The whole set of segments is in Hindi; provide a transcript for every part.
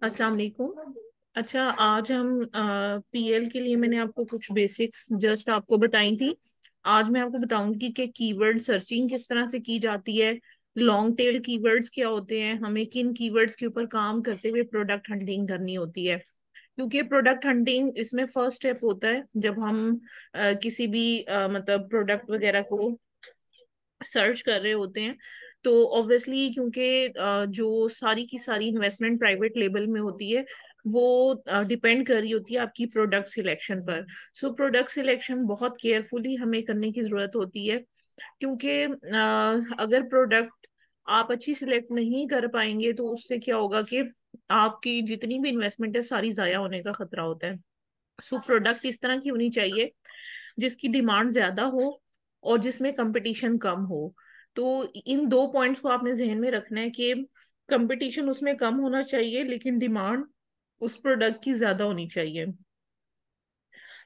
अस्सलाम वालेकुम। अच्छा, आज हम पीएल के लिए मैंने आपको कुछ बेसिक्स जस्ट आपको बताई थी। आज मैं आपको बताऊंगी कि कीवर्ड सर्चिंग किस तरह से की जाती है, लॉन्ग टेल कीवर्ड्स क्या होते हैं, हमें किन कीवर्ड्स के ऊपर काम करते हुए प्रोडक्ट हंटिंग करनी होती है। क्योंकि प्रोडक्ट हंटिंग इसमें फर्स्ट स्टेप होता है जब हम किसी भी मतलब प्रोडक्ट वगैरह को सर्च कर रहे होते हैं। तो ऑब्वियसली क्योंकि जो सारी की सारी इन्वेस्टमेंट प्राइवेट लेवल में होती है, वो डिपेंड कर रही होती है आपकी प्रोडक्ट सिलेक्शन पर। सो प्रोडक्ट सिलेक्शन बहुत केयरफुली हमें करने की जरूरत होती है, क्योंकि अगर प्रोडक्ट आप अच्छी सिलेक्ट नहीं कर पाएंगे तो उससे क्या होगा कि आपकी जितनी भी इन्वेस्टमेंट है सारी जाया होने का खतरा होता है। सो प्रोडक्ट इस तरह की होनी चाहिए जिसकी डिमांड ज्यादा हो और जिसमें कंपटीशन कम हो। तो इन दो पॉइंट्स को आपने जहन में रखना है कि कंपटीशन उसमें कम होना चाहिए लेकिन डिमांड उस प्रोडक्ट की ज्यादा होनी चाहिए।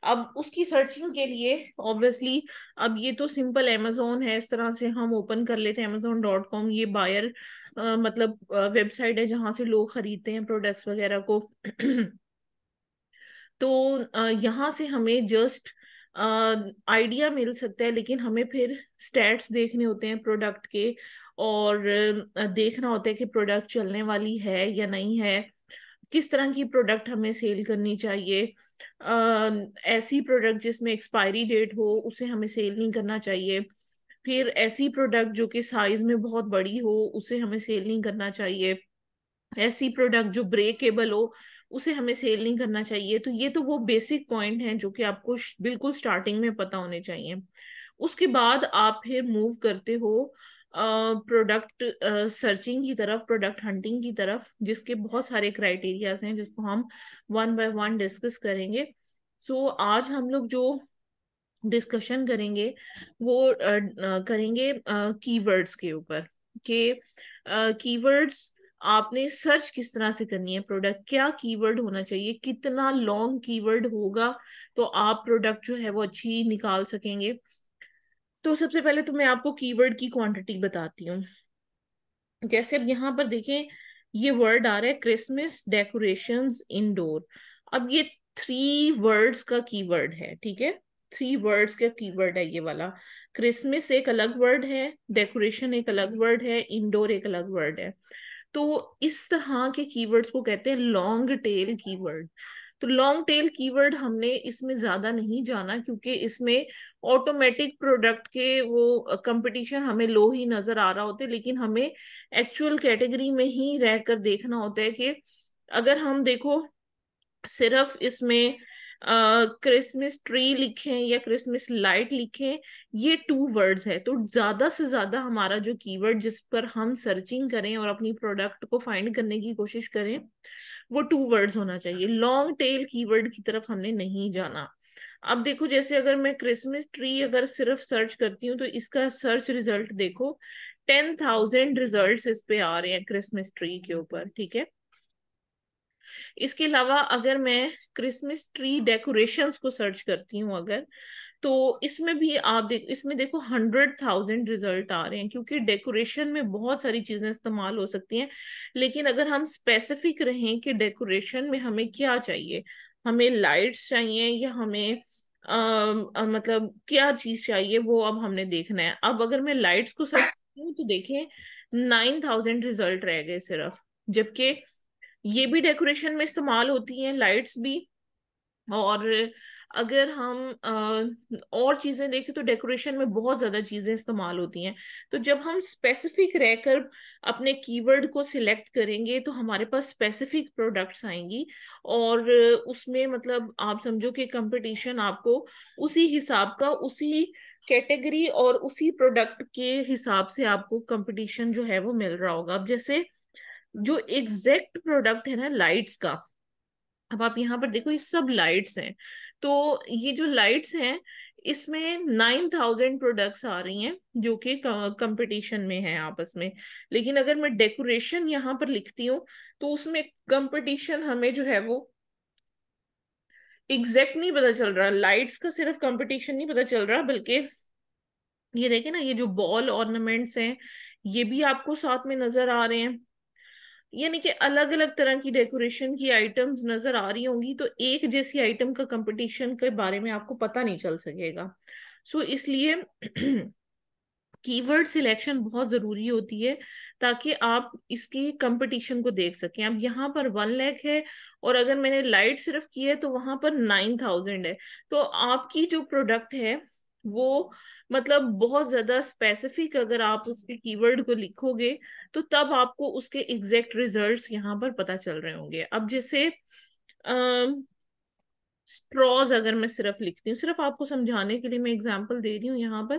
अब उसकी सर्चिंग के लिए ऑब्वियसली, अब ये तो सिंपल अमेजोन है, इस तरह से हम ओपन कर लेते हैं amazon.com। ये बायर मतलब वेबसाइट है जहां से लोग खरीदते हैं प्रोडक्ट्स वगैरह को। तो यहाँ से हमें जस्ट आइडिया मिल सकता है, लेकिन हमें फिर स्टैट्स देखने होते हैं प्रोडक्ट के, और देखना होता है कि प्रोडक्ट चलने वाली है या नहीं है, किस तरह की प्रोडक्ट हमें सेल करनी चाहिए। ऐसी प्रोडक्ट जिसमें एक्सपायरी डेट हो उसे हमें सेल नहीं करना चाहिए। फिर ऐसी प्रोडक्ट जो कि साइज में बहुत बड़ी हो उसे हमें सेल नहीं करना चाहिए। ऐसी प्रोडक्ट जो ब्रेकेबल हो उसे हमें सेल नहीं करना चाहिए। तो ये तो वो बेसिक पॉइंट हैं जो कि आपको बिल्कुल स्टार्टिंग में पता होने चाहिए। उसके बाद आप फिर मूव करते हो प्रोडक्ट सर्चिंग की तरफ, प्रोडक्ट हंटिंग की तरफ, जिसके बहुत सारे क्राइटेरियाज हैं जिसको हम वन बाय वन डिस्कस करेंगे। सो आज हम लोग जो डिस्कशन करेंगे वो करेंगे कीवर्ड्स के ऊपर, कि कीवर्ड्स आपने सर्च किस तरह से करनी है, प्रोडक्ट क्या कीवर्ड होना चाहिए, कितना लॉन्ग कीवर्ड होगा तो आप प्रोडक्ट जो है वो अच्छी निकाल सकेंगे। तो सबसे पहले तो मैं आपको कीवर्ड की क्वांटिटी बताती हूँ। जैसे अब यहाँ पर देखें, ये वर्ड आ रहा है क्रिसमस डेकोरेशंस इंडोर। अब ये थ्री वर्ड्स का कीवर्ड है, ठीक है। थ्री वर्ड्स का कीवर्ड है ये वाला। क्रिसमस एक अलग वर्ड है, डेकोरेशन एक अलग वर्ड है, इंडोर एक अलग वर्ड है। तो इस तरह के कीवर्ड्स को कहते हैं लॉन्ग टेल कीवर्ड। तो लॉन्ग टेल कीवर्ड हमने इसमें ज्यादा नहीं जाना, क्योंकि इसमें ऑटोमेटिक प्रोडक्ट के वो कंपटीशन हमें लो ही नजर आ रहा होता है, लेकिन हमें एक्चुअल कैटेगरी में ही रहकर देखना होता है कि अगर हम देखो सिर्फ इसमें क्रिसमस ट्री लिखें या क्रिसमस लाइट लिखें, ये टू वर्ड्स है। तो ज्यादा से ज्यादा हमारा जो कीवर्ड जिस पर हम सर्चिंग करें और अपनी प्रोडक्ट को फाइंड करने की कोशिश करें वो टू वर्ड्स होना चाहिए। लॉन्ग टेल कीवर्ड की तरफ हमने नहीं जाना। अब देखो, जैसे अगर मैं क्रिसमस ट्री अगर सिर्फ सर्च करती हूँ तो इसका सर्च रिजल्ट देखो, 10,000 रिजल्ट्स इस पे आ रहे हैं क्रिसमस ट्री के ऊपर, ठीक है। इसके अलावा अगर मैं क्रिसमस ट्री डेकोरेशंस को सर्च करती हूँ अगर, तो इसमें भी आप इसमें देखो 100,000 रिजल्ट आ रहे हैं, क्योंकि डेकोरेशन में बहुत सारी चीजें इस्तेमाल हो सकती हैं। लेकिन अगर हम स्पेसिफिक रहें कि डेकोरेशन में हमें क्या चाहिए, हमें लाइट्स चाहिए या हमें मतलब क्या चीज चाहिए, वो अब हमने देखना है। अब अगर मैं लाइट्स को सर्च करती हूँ तो देखें 9,000 रिजल्ट रह गए सिर्फ, जबकि ये भी डेकोरेशन में इस्तेमाल होती हैं लाइट्स भी। और अगर हम और चीजें देखें तो डेकोरेशन में बहुत ज्यादा चीजें इस्तेमाल होती हैं। तो जब हम स्पेसिफिक रहकर अपने कीवर्ड को सिलेक्ट करेंगे तो हमारे पास स्पेसिफिक प्रोडक्ट्स आएंगी, और उसमें मतलब आप समझो कि कंपटीशन आपको उसी हिसाब का, उसी कैटेगरी और उसी प्रोडक्ट के हिसाब से आपको कंपटीशन जो है वो मिल रहा होगा। अब जैसे जो एग्जैक्ट प्रोडक्ट है ना लाइट्स का, अब आप यहाँ पर देखो ये सब लाइट्स हैं। तो ये जो लाइट्स हैं इसमें 9,000 प्रोडक्ट्स आ रही हैं जो कि कंपटीशन में है आपस में। लेकिन अगर मैं डेकोरेशन यहाँ पर लिखती हूँ तो उसमें कंपटीशन हमें जो है वो एग्जैक्ट नहीं पता चल रहा, लाइट्स का सिर्फ कंपटीशन नहीं पता चल रहा, बल्कि ये देखे ना, ये जो बॉल ऑर्नामेंट्स हैं ये भी आपको साथ में नजर आ रहे हैं। यानी कि अलग अलग तरह की डेकोरेशन की आइटम्स नजर आ रही होंगी, तो एक जैसी आइटम का कंपटीशन के बारे में आपको पता नहीं चल सकेगा। सो इसलिए कीवर्ड सिलेक्शन बहुत जरूरी होती है, ताकि आप इसकी कंपटीशन को देख सकें। अब यहाँ पर 1 लाख है, और अगर मैंने लाइट सिर्फ की है तो वहां पर 9,000 है। तो आपकी जो प्रोडक्ट है वो मतलब बहुत ज्यादा स्पेसिफिक, अगर आप उसके कीवर्ड को लिखोगे तो तब आपको उसके एग्जैक्ट रिजल्ट्स यहाँ पर पता चल रहे होंगे। अब जैसे स्ट्रॉज अगर मैं सिर्फ लिखती हूँ, सिर्फ आपको समझाने के लिए मैं एग्जांपल दे रही हूँ यहाँ पर,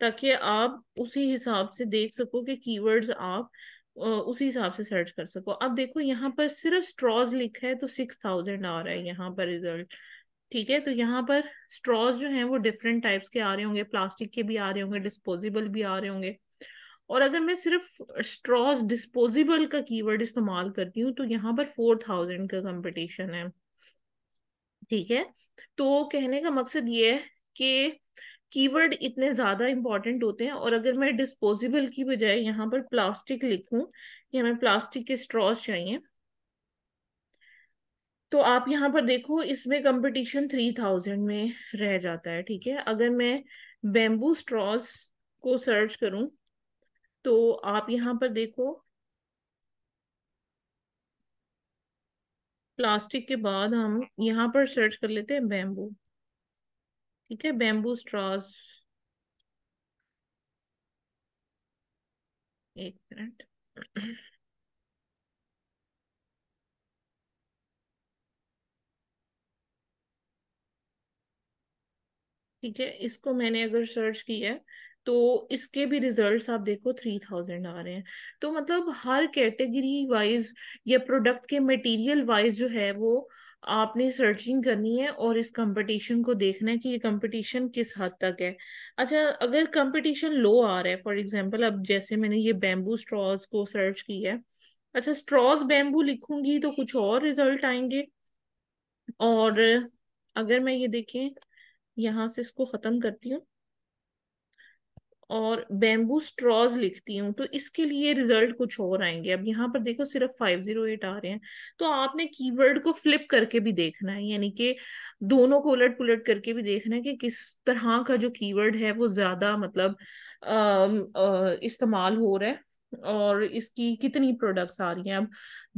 ताकि आप उसी हिसाब से देख सको कि कीवर्ड्स आप उसी हिसाब से सर्च कर सको। अब देखो यहाँ पर सिर्फ स्ट्रॉज लिखा है तो 6,000 आ रहा है यहाँ पर रिजल्ट। ठीक है, तो यहाँ पर स्ट्रॉज जो हैं वो डिफरेंट टाइप्स के आ रहे होंगे, प्लास्टिक के भी आ रहे होंगे, डिस्पोजेबल भी आ रहे होंगे। और अगर मैं सिर्फ स्ट्रॉज डिस्पोजेबल का कीवर्ड इस्तेमाल करती हूँ तो यहाँ पर 4,000 का कंपटीशन है। ठीक है, तो कहने का मकसद ये है कि कीवर्ड इतने ज्यादा इंपॉर्टेंट होते हैं। और अगर मैं डिस्पोजेबल की बजाय यहाँ पर प्लास्टिक लिखूं कि हमें प्लास्टिक के स्ट्रॉज चाहिए, तो आप यहाँ पर देखो इसमें कंपटीशन 3,000 में रह जाता है। ठीक है, अगर मैं बेम्बू स्ट्रॉज को सर्च करूं तो आप यहाँ पर देखो, प्लास्टिक के बाद हम यहाँ पर सर्च कर लेते हैं बेम्बू। ठीक है, बेम्बू स्ट्रॉज, एक मिनट। ठीक है, इसको मैंने अगर सर्च किया है तो इसके भी रिजल्ट्स आप देखो 3,000 आ रहे हैं। तो मतलब हर कैटेगरी वाइज या प्रोडक्ट के मटेरियल वाइज जो है वो आपने सर्चिंग करनी है, और इस कंपटीशन को देखना है कि ये कंपटीशन किस हद तक है। अच्छा, अगर कंपटीशन लो आ रहा है, फॉर एग्जांपल अब जैसे मैंने ये बैम्बू स्ट्रॉज को सर्च किया है, अच्छा स्ट्रॉज बैम्बू लिखूंगी तो कुछ और रिजल्ट आएंगे। और अगर मैं ये देखें, यहाँ से इसको खत्म करती हूँ और बेम्बू स्ट्रॉज लिखती हूँ तो इसके लिए रिजल्ट कुछ और आएंगे। अब यहाँ पर देखो सिर्फ 508 आ रहे हैं। तो आपने कीवर्ड को फ्लिप करके भी देखना है, यानी कि दोनों को उलट पुलट करके भी देखना है कि किस तरह का जो कीवर्ड है वो ज्यादा मतलब इस्तेमाल हो रहा है, और इसकी कितनी प्रोडक्ट्स आ रही हैं। अब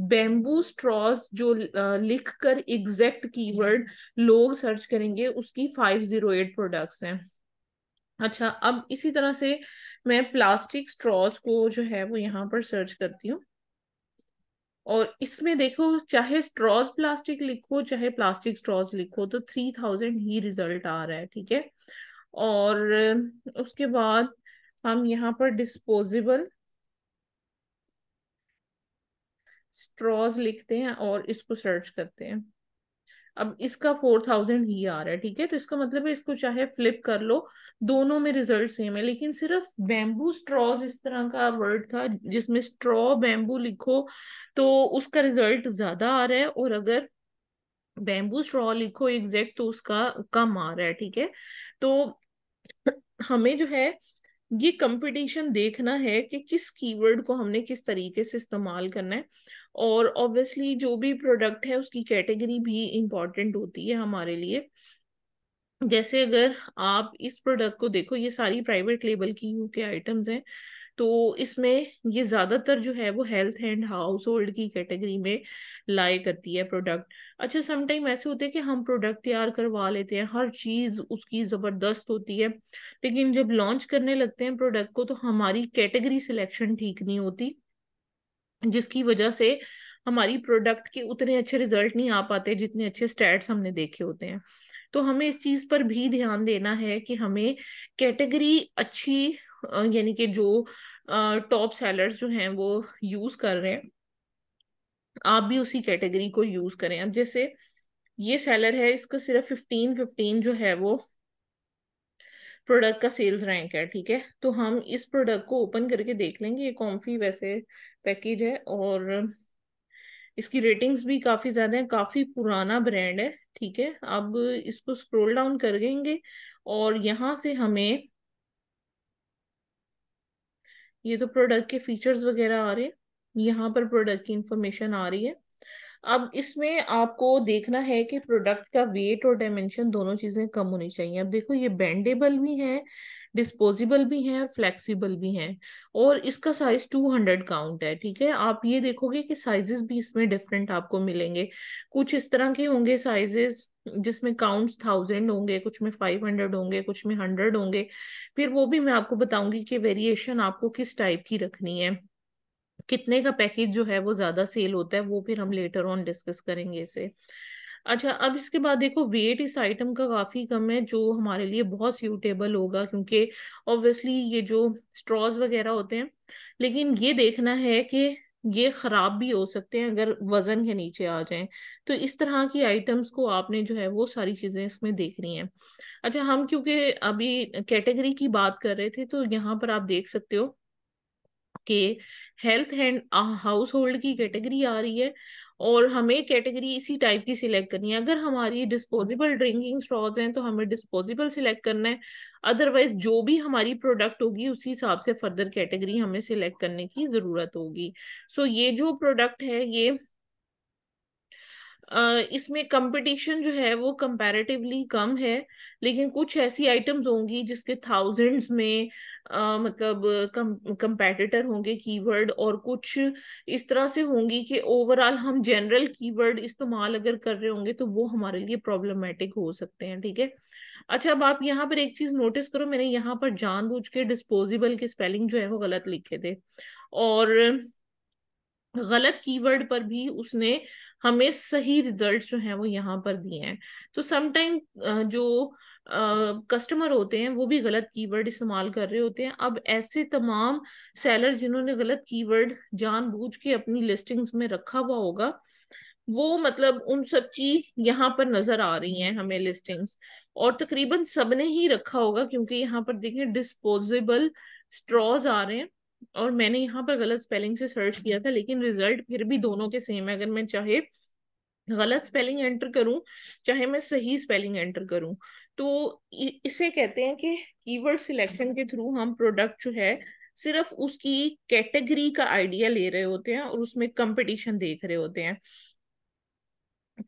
बेम्बू स्ट्रॉज जो लिख कर एग्जैक्ट कीवर्ड लोग सर्च करेंगे उसकी 508 प्रोडक्ट्स हैं। अच्छा, अब इसी तरह से मैं प्लास्टिक स्ट्रॉज को जो है वो यहाँ पर सर्च करती हूँ, और इसमें देखो चाहे स्ट्रॉज प्लास्टिक लिखो चाहे प्लास्टिक स्ट्रॉज लिखो तो 3,000 ही रिजल्ट आ रहा है। ठीक है, और उसके बाद हम यहाँ पर डिस्पोजेबल स्ट्रॉज लिखते हैं और इसको सर्च करते हैं। अब इसका 4,000 ही आ रहा है। ठीक है, तो इसका मतलब है इसको चाहे फ्लिप कर लो, दोनों में रिजल्ट सेम है। लेकिन सिर्फ बैम्बू स्ट्रॉज इस तरह का वर्ड था जिसमें स्ट्रॉ बैम्बू लिखो तो उसका रिजल्ट ज्यादा आ रहा है, और अगर बैम्बू स्ट्रॉ लिखो एग्जैक्ट तो उसका कम आ रहा है। ठीक है, तो हमें जो है ये कंपटीशन देखना है कि किस कीवर्ड को हमने किस तरीके से इस्तेमाल करना है। और ऑब्वियसली जो भी प्रोडक्ट है उसकी कैटेगरी भी इम्पोर्टेंट होती है हमारे लिए। जैसे अगर आप इस प्रोडक्ट को देखो, ये सारी प्राइवेट लेबल की यूके आइटम्स हैं, तो इसमें ये ज्यादातर जो है वो हेल्थ एंड हाउस होल्ड की कैटेगरी में लाई करती है प्रोडक्ट। अच्छा, समटाइम ऐसे होते हैं कि हम प्रोडक्ट तैयार करवा लेते हैं, हर चीज उसकी जबरदस्त होती है, लेकिन जब लॉन्च करने लगते हैं प्रोडक्ट को तो हमारी कैटेगरी सिलेक्शन ठीक नहीं होती, जिसकी वजह से हमारी प्रोडक्ट के उतने अच्छे रिजल्ट नहीं आ पाते जितने अच्छे स्टैट्स हमने देखे होते हैं। तो हमें इस चीज पर भी ध्यान देना है कि हमें कैटेगरी अच्छी यानी कि जो टॉप सेलर्स जो हैं वो यूज कर रहे हैं, आप भी उसी कैटेगरी को यूज करें। अब जैसे ये सेलर है, इसका सिर्फ 15-15 जो है वो प्रोडक्ट का सेल्स रैंक है। ठीक है, तो हम इस प्रोडक्ट को ओपन करके देख लेंगे। ये कॉम्फी वैसे पैकेज है, और इसकी रेटिंग्स भी काफी ज्यादा है, काफी पुराना ब्रांड है। ठीक है, अब इसको स्क्रॉल डाउन कर देंगे और यहाँ से हमें ये तो प्रोडक्ट के फीचर्स वगैरह आ रहे हैं। यहाँ पर प्रोडक्ट की इंफॉर्मेशन आ रही है। अब इसमें आपको देखना है कि प्रोडक्ट का वेट और डायमेंशन दोनों चीजें कम होनी चाहिए। अब देखो ये बेंडेबल भी है, डिस्पोजेबल भी है और फ्लेक्सिबल भी है, और इसका साइज 200 काउंट है। ठीक है, आप ये देखोगे कि साइजेस भी इसमें डिफरेंट आपको मिलेंगे। कुछ इस तरह के होंगे साइजेस जिसमें काउंट्स 1000 होंगे, कुछ में 500 होंगे, कुछ में 100 होंगे। फिर वो भी मैं आपको बताऊंगी कि वेरिएशन आपको किस टाइप की रखनी है, कितने का पैकेज जो है वो ज्यादा सेल होता है, वो फिर हम लेटर ऑन डिस्कस करेंगे इसे। अच्छा, अब इसके बाद देखो वेट इस आइटम का काफी कम है, जो हमारे लिए बहुत सूटेबल होगा, क्योंकि ऑब्वियसली ये जो स्ट्रॉज वगैरह होते हैं, लेकिन ये देखना है कि ये खराब भी हो सकते हैं अगर वजन के नीचे आ जाएं। तो इस तरह की आइटम्स को आपने जो है वो सारी चीजें इसमें देखनी है। अच्छा, हम क्योंकि अभी कैटेगरी की बात कर रहे थे, तो यहाँ पर आप देख सकते हो कि हेल्थ एंड हाउस होल्ड की कैटेगरी आ रही है, और हमें कैटेगरी इसी टाइप की सिलेक्ट करनी है। अगर हमारी डिस्पोजेबल ड्रिंकिंग स्ट्रॉज हैं तो हमें डिस्पोजेबल सिलेक्ट करना है, अदरवाइज जो भी हमारी प्रोडक्ट होगी उसी हिसाब से फर्दर कैटेगरी हमें सिलेक्ट करने की जरूरत होगी। सो ये जो प्रोडक्ट है ये इसमें कंपटीशन जो है वो कंपैरेटिवली कम है, लेकिन कुछ ऐसी आइटम्स होंगी जिसके थाउजेंड्स में मतलब कंपैटिटर होंगे कीवर्ड, और कुछ इस तरह से होंगी कि ओवरऑल हम जनरल कीवर्ड इस्तेमाल अगर कर रहे होंगे तो वो हमारे लिए प्रॉब्लमेटिक हो सकते हैं। ठीक है। अच्छा, अब आप यहाँ पर एक चीज नोटिस करो, मैंने यहाँ पर जानबूझ के डिस्पोजेबल के स्पेलिंग जो है वो गलत लिखे थे, और गलत कीवर्ड पर भी उसने हमें सही रिजल्ट्स जो हैं वो यहाँ पर दिए हैं। तो समटाइम जो कस्टमर होते हैं वो भी गलत कीवर्ड इस्तेमाल कर रहे होते हैं। अब ऐसे तमाम सेलर जिन्होंने गलत कीवर्ड जानबूझ के अपनी लिस्टिंग्स में रखा हुआ होगा, वो मतलब उन सब की यहाँ पर नजर आ रही हैं हमें लिस्टिंग्स, और तकरीबन सबने ही रखा होगा, क्योंकि यहाँ पर देखें डिस्पोजेबल स्ट्रॉज आ रहे हैं, और मैंने यहाँ पर गलत स्पेलिंग से सर्च किया था, लेकिन रिजल्ट फिर भी दोनों के सेम है। अगर मैं चाहे गलत स्पेलिंग एंटर करूं, चाहे मैं सही स्पेलिंग एंटर करूं, तो इसे कहते हैं कि कीवर्ड सिलेक्शन के थ्रू हम प्रोडक्ट जो है सिर्फ उसकी कैटेगरी का आइडिया ले रहे होते हैं और उसमें कंपटीशन देख रहे होते हैं।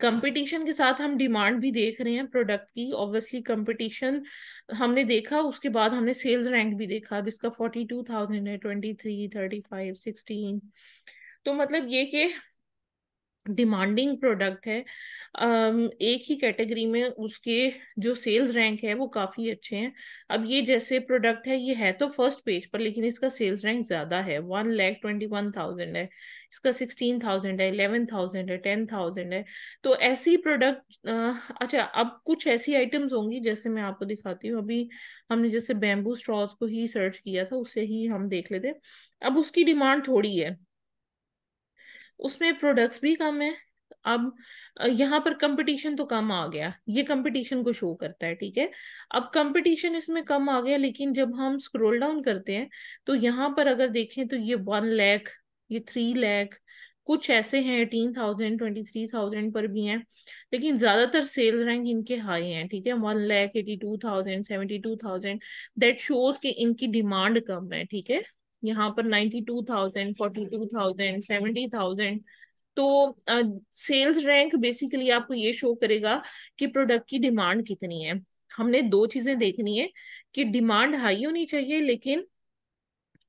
कंपटीशन के साथ हम डिमांड भी देख रहे हैं प्रोडक्ट की। ऑब्वियसली कंपटीशन हमने देखा, उसके बाद हमने सेल्स रैंक भी देखा। अब इसका 42,000 है, 23, 35, 16। तो मतलब ये कि डिमांडिंग प्रोडक्ट है। एक ही कैटेगरी में उसके जो सेल्स रैंक है वो काफी अच्छे हैं। अब ये जैसे प्रोडक्ट है, ये है तो फर्स्ट पेज पर, लेकिन इसका सेल्स रैंक ज्यादा है, 1,21,000 है, इसका 16,000 है, 11,000 है, 10,000 है। तो ऐसी प्रोडक्ट अच्छा, अब कुछ ऐसी आइटम्स होंगी, जैसे मैं आपको दिखाती हूँ। अभी हमने जैसे बैम्बू स्ट्रॉज को ही सर्च किया था, उससे ही हम देख लेते। अब उसकी डिमांड थोड़ी है, उसमें प्रोडक्ट्स भी कम है। अब यहाँ पर कंपटीशन तो कम आ गया, ये कंपटीशन को शो करता है। ठीक है, अब कंपटीशन इसमें कम आ गया, लेकिन जब हम स्क्रॉल डाउन करते हैं तो यहाँ पर अगर देखें तो ये 1 लाख, ये 3 लाख, कुछ ऐसे हैं 18,000, 23,000 पर भी हैं, लेकिन ज्यादातर सेल्स रैंक इनके हाई हैं। ठीक है, 1,82,000, 72,000, दैट शोज कि इनकी डिमांड कम है। ठीक है, यहाँ पर 92,000, 42,000, 70,000। तो सेल्स रैंक बेसिकली आपको ये शो करेगा कि प्रोडक्ट की डिमांड कितनी है। हमने दो चीजें देखनी है कि डिमांड हाई होनी चाहिए, लेकिन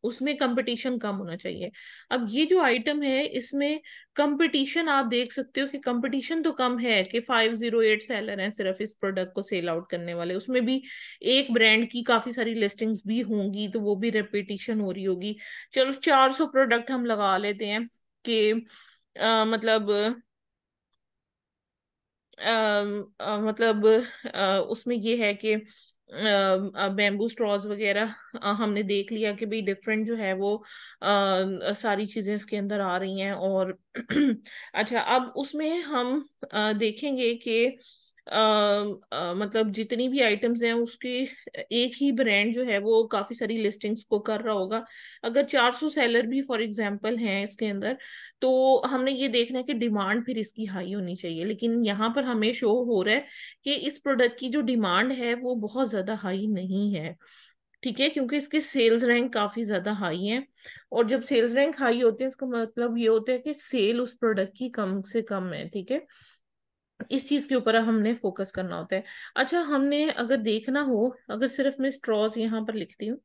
उसमें कंपटीशन कम होना चाहिए। अब ये जो आइटम है इसमें कंपटीशन आप देख सकते हो कि कंपटीशन तो कम है, कि 508 सेलर हैं सिर्फ इस प्रोडक्ट को सेल आउट करने वाले, उसमें भी एक ब्रांड की काफी सारी लिस्टिंग्स भी होंगी, तो वो भी रेपिटेशन हो रही होगी। चलो 400 प्रोडक्ट हम लगा लेते हैं कि मतलब मतलब उसमें ये है कि बैम्बू स्ट्रॉज वगैरह हमने देख लिया कि भाई डिफरेंट जो है वो सारी चीजें इसके अंदर आ रही हैं। और अच्छा, अब उसमें हम देखेंगे कि मतलब जितनी भी आइटम्स हैं उसके एक ही ब्रांड जो है वो काफी सारी लिस्टिंग्स को कर रहा होगा। अगर 400 सेलर भी फॉर एग्जांपल हैं इसके अंदर, तो हमने ये देखना है कि डिमांड फिर इसकी हाई होनी चाहिए, लेकिन यहाँ पर हमें शो हो रहा है कि इस प्रोडक्ट की जो डिमांड है वो बहुत ज्यादा हाई नहीं है। ठीक है, क्योंकि इसके सेल्स रैंक काफी ज्यादा हाई है, और जब सेल्स रैंक हाई होते हैं इसका मतलब ये होता है कि सेल उस प्रोडक्ट की कम से कम है। ठीक है, इस चीज के ऊपर हमने फोकस करना होता है। अच्छा, हमने अगर देखना हो, अगर सिर्फ मैं स्ट्रॉज यहाँ पर लिखती हूँ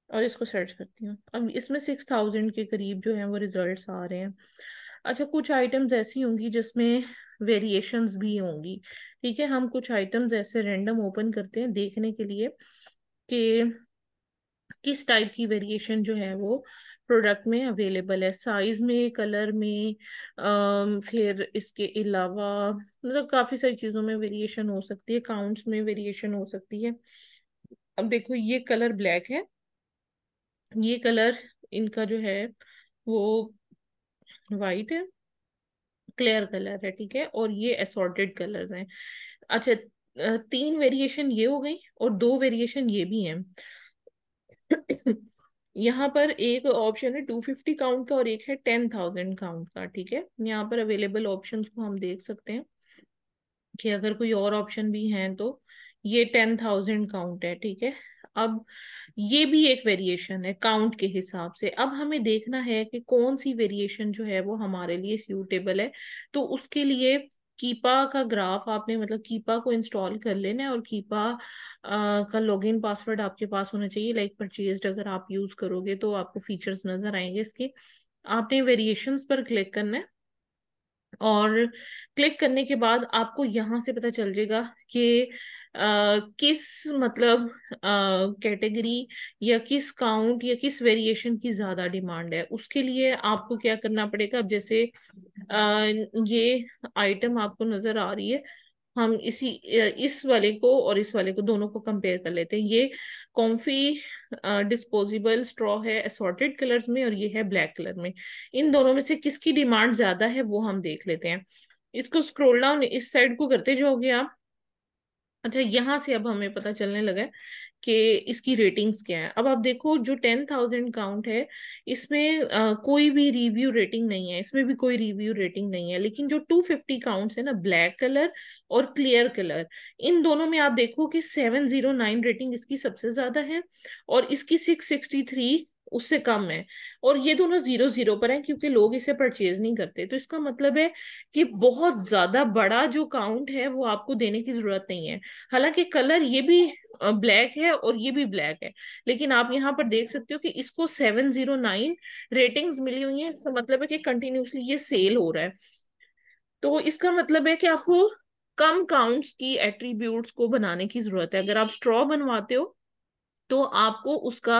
और इसको सर्च करती हूँ, अब इसमें 6000 के करीब जो है वो रिजल्ट्स आ रहे हैं। अच्छा, कुछ आइटम्स ऐसी होंगी जिसमें वेरिएशंस भी होंगी। ठीक है, हम कुछ आइटम्स ऐसे रैंडम ओपन करते हैं देखने के लिए कि किस टाइप की वेरिएशन जो है वो प्रोडक्ट में अवेलेबल है, साइज में, कलर में, फिर इसके अलावा मतलब काफी सारी चीजों में वेरिएशन हो सकती है, काउंट्स में वेरिएशन हो सकती है। अब देखो, ये कलर ब्लैक है, ये कलर इनका जो है वो वाइट है, क्लियर कलर है। ठीक है, और ये असॉर्टेड कलर्स हैं। अच्छा, तीन वेरिएशन ये हो गई और दो वेरिएशन ये भी हैं। यहाँ पर एक ऑप्शन है 250 काउंट का और एक है 10,000 काउंट का। ठीक है, यहाँ पर अवेलेबल ऑप्शंस को हम देख सकते हैं कि अगर कोई और ऑप्शन भी है तो ये 10,000 काउंट है। ठीक है, अब ये भी एक वेरिएशन है काउंट के हिसाब से। अब हमें देखना है कि कौन सी वेरिएशन जो है वो हमारे लिए सूटेबल है। तो उसके लिए कीपा का ग्राफ आपने मतलब कीपा को इंस्टॉल कर लेना है, और कीपा का लॉगिन पासवर्ड आपके पास होना चाहिए। लाइक परचेज्ड अगर आप यूज करोगे तो आपको फीचर्स नजर आएंगे इसके। आपने वेरिएशंस पर क्लिक करना है, और क्लिक करने के बाद आपको यहाँ से पता चल जाएगा कि किस मतलब कैटेगरी या किस काउंट या किस वेरिएशन की ज्यादा डिमांड है। उसके लिए आपको क्या करना पड़ेगा, अब जैसे ये आइटम आपको नजर आ रही है, हम इस वाले को और इस वाले को दोनों को कंपेयर कर लेते हैं। ये कॉम्फी डिस्पोजेबल स्ट्रॉ है असॉर्टेड कलर्स में, और ये है ब्लैक कलर में। इन दोनों में से किसकी डिमांड ज्यादा है वो हम देख लेते हैं। इसको स्क्रॉल डाउन इस साइड को करते जाओगे आप। अच्छा, यहाँ से अब हमें पता चलने लगा है कि इसकी रेटिंग्स क्या है। अब आप देखो, जो 10,000 काउंट है इसमें कोई भी रिव्यू रेटिंग नहीं है, इसमें भी कोई रिव्यू रेटिंग नहीं है। लेकिन जो 250 काउंट्स है ना, ब्लैक कलर और क्लियर कलर, इन दोनों में आप देखो कि 709 रेटिंग इसकी सबसे ज्यादा है, और इसकी 663 उससे कम है। और ये दोनों 0-0 पर हैं क्योंकि लोग इसे परचेज नहीं करते। तो इसका मतलब है कि बहुत ज्यादा बड़ा जो काउंट है वो आपको देने की जरूरत नहीं है। हालांकि कलर ये भी ब्लैक है और ये भी ब्लैक है, लेकिन आप यहाँ पर देख सकते हो कि इसको 709 रेटिंग्स मिली हुई है। तो मतलब है कि कंटिन्यूसली ये सेल हो रहा है। तो इसका मतलब है कि आपको कम काउंट्स की एट्रीब्यूट्स को बनाने की जरूरत है। अगर आप स्ट्रॉ बनवाते हो तो आपको उसका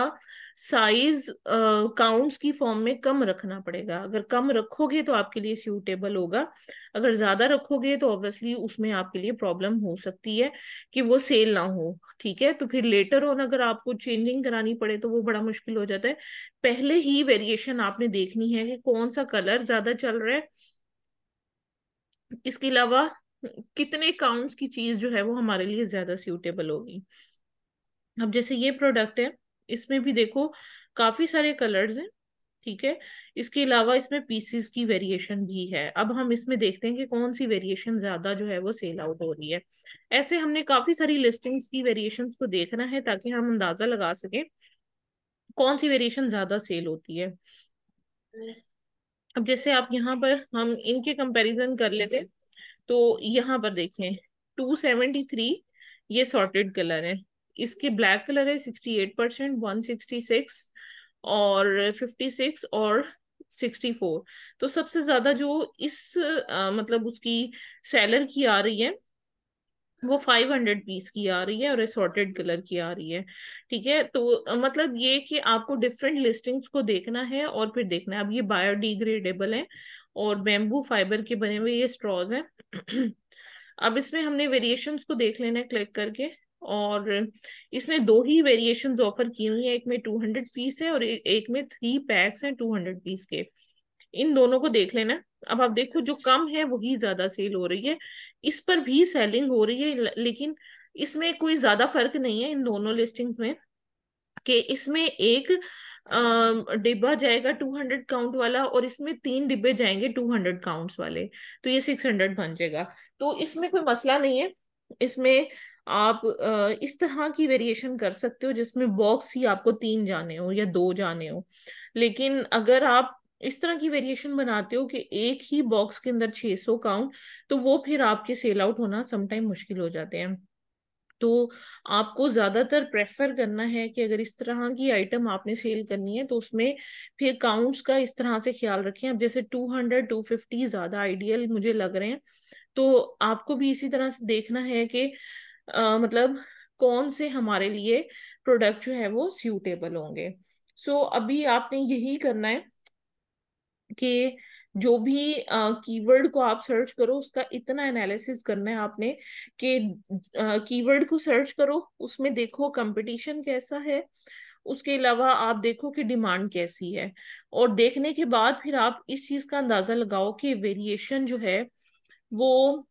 साइज काउंट्स की फॉर्म में कम रखना पड़ेगा। अगर कम रखोगे तो आपके लिए सूटेबल होगा, अगर ज्यादा रखोगे तो ऑब्वियसली उसमें आपके लिए प्रॉब्लम हो सकती है कि वो सेल ना हो। ठीक है, तो फिर लेटर ऑन अगर आपको चेंजिंग करानी पड़े तो वो बड़ा मुश्किल हो जाता है। पहले ही वेरिएशन आपने देखनी है कि कौन सा कलर ज्यादा चल रहा है, इसके अलावा कितने काउंट्स की चीज जो है वो हमारे लिए ज्यादा सूटेबल होगी। अब जैसे ये प्रोडक्ट है, इसमें भी देखो काफी सारे कलर्स हैं। ठीक है, इसके अलावा इसमें पीसीस की वेरिएशन भी है। अब हम इसमें देखते हैं कि कौन सी वेरिएशन ज्यादा जो है वो सेल आउट हो रही है। ऐसे हमने काफी सारी लिस्टिंग्स की वेरिएशंस को देखना है ताकि हम अंदाजा लगा सकें कौन सी वेरिएशन ज्यादा सेल होती है। अब जैसे आप यहाँ पर हम इनके कंपैरिजन कर लेते हैं, तो यहाँ पर देखें 273 ये सॉर्टेड कलर है, इसके ब्लैक कलर है 68%, 166 और 56 और 64। तो सबसे ज्यादा जो इस मतलब उसकी सेलर की आ रही है वो 500 पीस की आ रही है और असॉर्टेड कलर की आ रही है। ठीक है, तो मतलब ये कि आपको डिफरेंट लिस्टिंग्स को देखना है और फिर देखना है। अब ये बायोडिग्रेडेबल है और बेम्बू फाइबर के बने हुए ये स्ट्रॉज हैं। अब इसमें हमने वेरिएशंस को देख लेना है क्लिक करके, और इसने दो ही वेरिएशंस ऑफर की हुई है, एक में 200 पीस है और एक में 3 पैक्स हैं 200 पीस के। इन दोनों को देख लेना। अब आप देखो, जो कम है वही ज्यादा सेल हो रही है, इस पर भी सेलिंग हो रही है, लेकिन इसमें कोई ज्यादा फर्क नहीं है इन दोनों लिस्टिंग्स में, कि इसमें एक डिब्बा जाएगा 200 काउंट वाला और इसमें 3 डिब्बे जाएंगे 200 काउंट्स वाले, तो ये 600 बन जाएगा। तो इसमें कोई मसला नहीं है। इसमें आप इस तरह की वेरिएशन कर सकते हो जिसमें बॉक्स ही आपको 3 जाने हो या 2 जाने हो। लेकिन अगर आप इस तरह की वेरिएशन बनाते हो कि एक ही बॉक्स के अंदर 600 काउंट, तो वो फिर आपके सेल आउट होना समटाइम मुश्किल हो जाते हैं। तो आपको ज्यादातर प्रेफर करना है कि अगर इस तरह की आइटम आपने सेल करनी है तो उसमें फिर काउंट्स का इस तरह से ख्याल रखें। अब जैसे 200 250 ज्यादा आइडियल मुझे लग रहे हैं, तो आपको भी इसी तरह से देखना है कि मतलब कौन से हमारे लिए प्रोडक्ट जो है वो सूटेबल होंगे। सो अभी आपने यही करना है कि जो भी कीवर्ड को आप सर्च करो उसका इतना एनालिसिस करना है आपने कि कीवर्ड को सर्च करो, उसमें देखो कंपटीशन कैसा है, उसके अलावा आप देखो कि डिमांड कैसी है, और देखने के बाद फिर आप इस चीज का अंदाजा लगाओ कि वेरिएशन जो है वो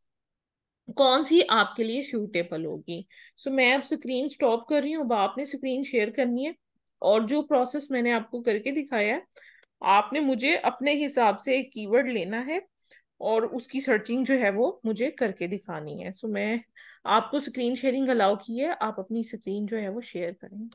कौन सी आपके लिए सूटेबल होगी। सो मैं अब स्क्रीन स्टॉप कर रही हूँ, अब आपने स्क्रीन शेयर करनी है, और जो प्रोसेस मैंने आपको करके दिखाया है आपने मुझे अपने हिसाब से एक कीवर्ड लेना है और उसकी सर्चिंग जो है वो मुझे करके दिखानी है। सो मैं आपको स्क्रीन शेयरिंग अलाउ की है, आप अपनी स्क्रीन जो है वो शेयर करें।